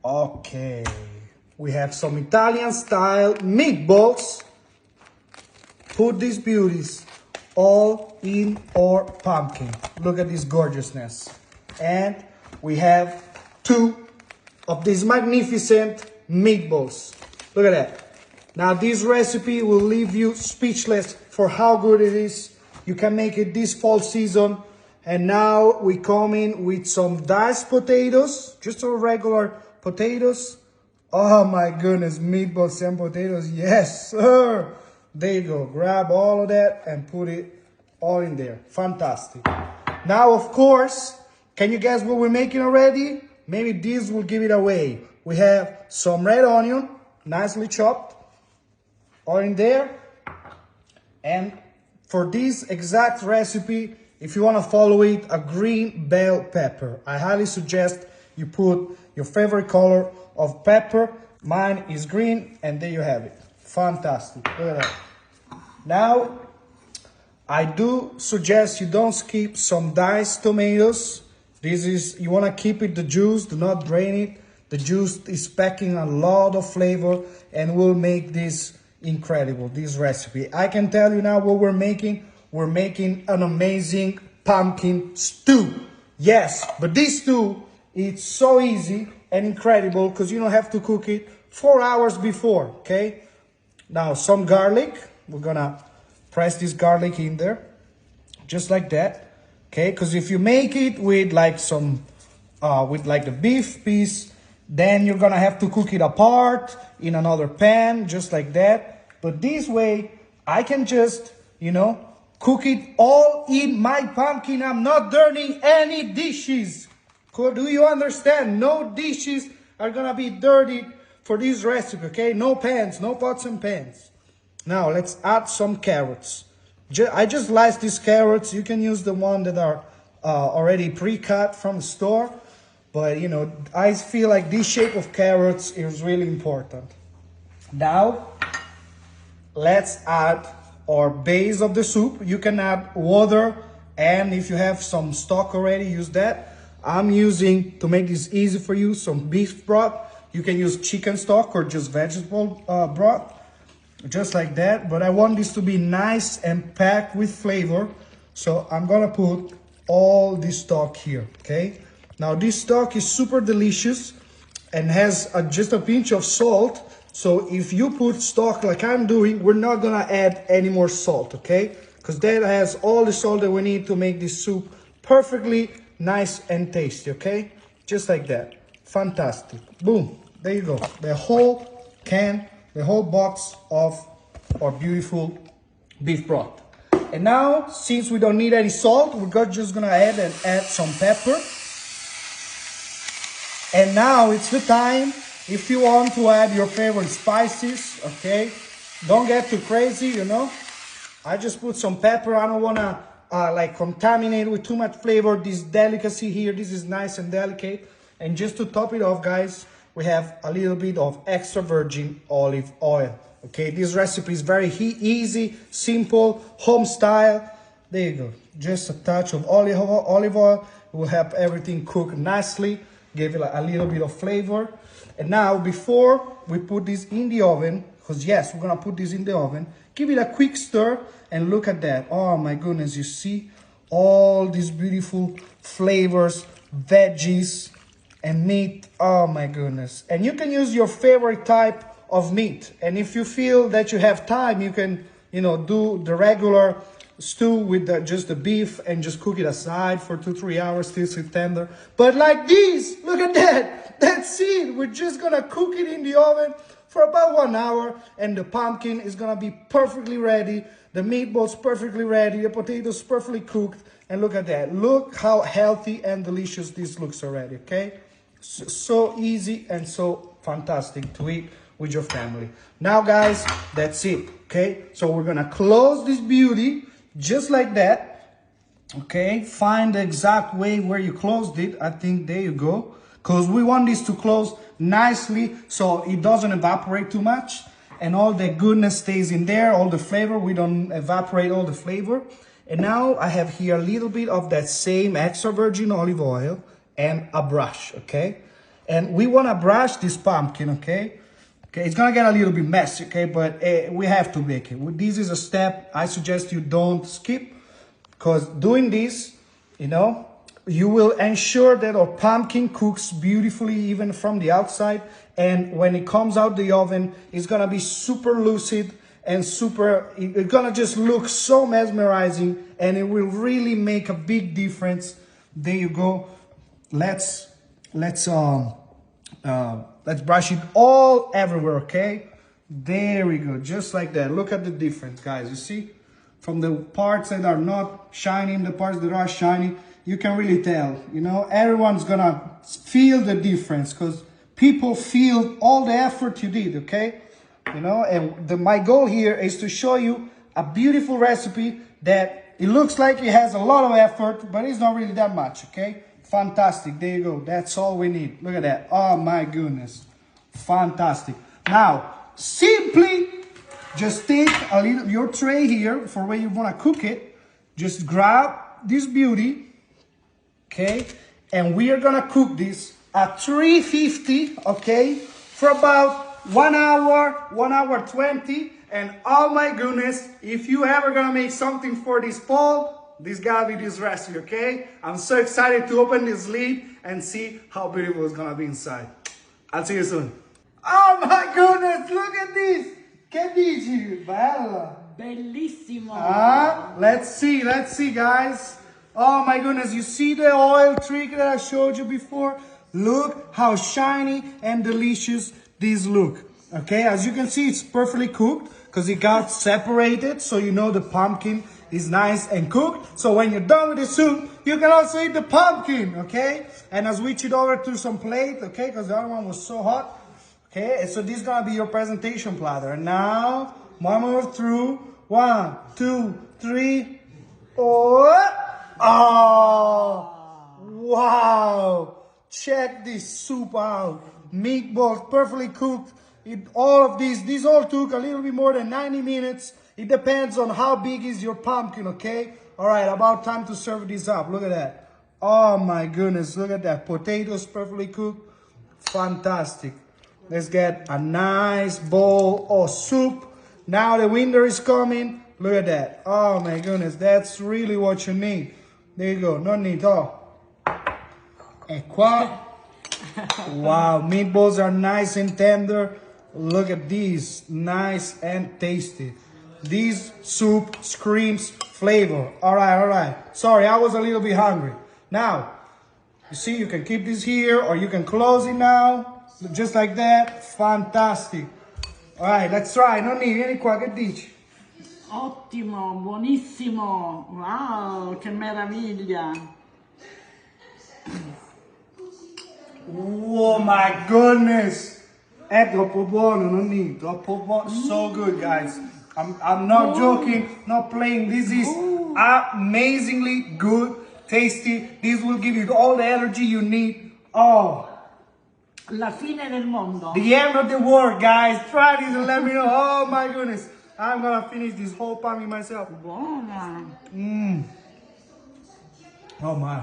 Okay, we have some Italian style meatballs. Put these beauties all in our pumpkin. Look at this gorgeousness. And we have 2 of these magnificent meatballs. Look at that. Now this recipe will leave you speechless for how good it is. You can make it this fall season. And now we come in with some diced potatoes, just a regular potatoes. Oh my goodness, meatballs and potatoes, yes sir. There you go, grab all of that and put it all in there, fantastic. Now of course, can you guess what we're making already? Maybe this will give it away. We have some red onion, nicely chopped, all in there. And for this exact recipe, if you want to follow it, a green bell pepper. I highly suggest you put your favorite color of pepper. Mine is green, and there you have it. Fantastic. Look at that. Now, I do suggest you don't skip some diced tomatoes. This is, you want to keep it the juice, do not drain it. The juice is packing a lot of flavor and will make this incredible, this recipe. I can tell you now what we're making. We're making an amazing pumpkin stew. Yes, but this stew, it's so easy and incredible because you don't have to cook it 4 hours before, okay? Now, some garlic. We're gonna press this garlic in there, just like that, okay? Because if you make it with like some, with like the beef piece, then you're gonna have to cook it apart in another pan, just like that. But this way, I can just, you know, cook it all in my pumpkin. I'm not dirtying any dishes. Do you understand? No dishes are gonna be dirty for this recipe, okay? No pans, no pots and pans. Now let's add some carrots. I just sliced these carrots. You can use the one that are already pre-cut from the store. But you know, I feel like this shape of carrots is really important. Now, let's add our base of the soup. You can add water, and if you have some stock already, use that. I'm using, to make this easy for you, some beef broth. You can use chicken stock or just vegetable broth, just like that. But I want this to be nice and packed with flavor. So I'm gonna put all this stock here, okay? Now this stock is super delicious and has just a pinch of salt. So if you put stock like I'm doing, we're not gonna add any more salt, okay? Because that has all the salt that we need to make this soup perfectly nice and tasty, okay? Just like that. Fantastic. Boom. There you go. The whole can, the whole box of our beautiful beef broth. And now, since we don't need any salt, we're just gonna add some pepper. And now it's the time, if you want to add your favorite spices, okay? Don't get too crazy, you know? I just put some pepper. I don't wanna like contaminate with too much flavor. This delicacy here, this is nice and delicate. And just to top it off, guys, we have a little bit of extra virgin olive oil. Okay, this recipe is very easy, simple, home style. There you go. Just a touch of olive oil will help everything cook nicely, give it a little bit of flavor. And now, before we put this in the oven, because yes, we're gonna put this in the oven, give it a quick stir and look at that. Oh my goodness, you see all these beautiful flavors, veggies, and meat. Oh my goodness. And you can use your favorite type of meat. And if you feel that you have time, you can, you know, do the regular stew with just the beef and just cook it aside for 2-3 hours till it's tender. But like this, look at that. That's it. We're just gonna cook it in the oven for about 1 hour, and the pumpkin is gonna be perfectly ready. The meatballs perfectly ready. The potatoes perfectly cooked. And look at that. Look how healthy and delicious this looks already, okay? So easy and so fantastic to eat with your family. Now, guys, that's it, okay? So we're gonna close this beauty just like that, okay? Find the exact way where you closed it. I think there you go. Because we want this to close nicely so it doesn't evaporate too much and all the goodness stays in there, all the flavor. We don't evaporate all the flavor. And now I have here a little bit of that same extra virgin olive oil and a brush, okay? And we want to brush this pumpkin, okay? Okay, it's gonna get a little bit messy, okay? But we have to bake it. This is a step I suggest you don't skip, because doing this, you know, you will ensure that our pumpkin cooks beautifully even from the outside. And when it comes out the oven, it's gonna be super lucid and it's gonna just look so mesmerizing, and it will really make a big difference. There you go. Let's brush it all everywhere, okay? There we go, just like that. Look at the difference, guys. You see? From the parts that are not shining, the parts that are shiny, you can really tell, you know? Everyone's gonna feel the difference, because people feel all the effort you did, okay? You know, and my goal here is to show you a beautiful recipe that it looks like it has a lot of effort, but it's not really that much, okay? Fantastic, there you go. That's all we need. Look at that. Oh my goodness. Fantastic. Now, simply just take a little, your tray here for where you want to cook it. Just grab this beauty, okay? And we are gonna cook this at 350, okay? For about 1 hour, 1 hour 20. And oh my goodness, if you ever gonna make something for this fall, this gotta be this recipe, okay? I'm so excited to open this lid and see how beautiful it's gonna be inside. I'll see you soon. Oh my goodness, look at this! Che dici? Bella! Bellissimo! Let's see guys. Oh my goodness, you see the oil trick that I showed you before? Look how shiny and delicious these look. Okay, as you can see, it's perfectly cooked because it got separated, so you know the pumpkin is nice and cooked. So when you're done with the soup, you can also eat the pumpkin, okay? And I'll switch it over to some plate, okay? Because the other one was so hot. Okay, and so this is gonna be your presentation platter. And now, move through. 1, 2, 3, 4. Oh, wow! Check this soup out. Meatballs, perfectly cooked. All of these all took a little bit more than 90 minutes. It depends on how big is your pumpkin, okay? All right, about time to serve this up. Look at that. Oh my goodness, look at that. Potatoes perfectly cooked. Fantastic. Let's get a nice bowl of soup. Now the winter is coming. Look at that. Oh my goodness, that's really what you need. There you go, non need all. E qua. Wow, meatballs are nice and tender. Look at these, nice and tasty. This soup screams flavor. All right. Sorry, I was a little bit hungry. Now, you see, you can keep this here or you can close it now. Just like that. Fantastic. All right, let's try. Nonni, vieni qua, che dici? Ottimo, buonissimo. Wow, che meraviglia. Oh my goodness. È troppo buono, nonni. Troppo buono. So good, guys. I'm not joking, not playing. This is amazingly good, tasty. This will give you all the energy you need. Oh. La fine del mondo. The end of the world, guys. Try this and let me know. Oh my goodness. I'm gonna finish this whole pumpkin myself. Buona. Oh my.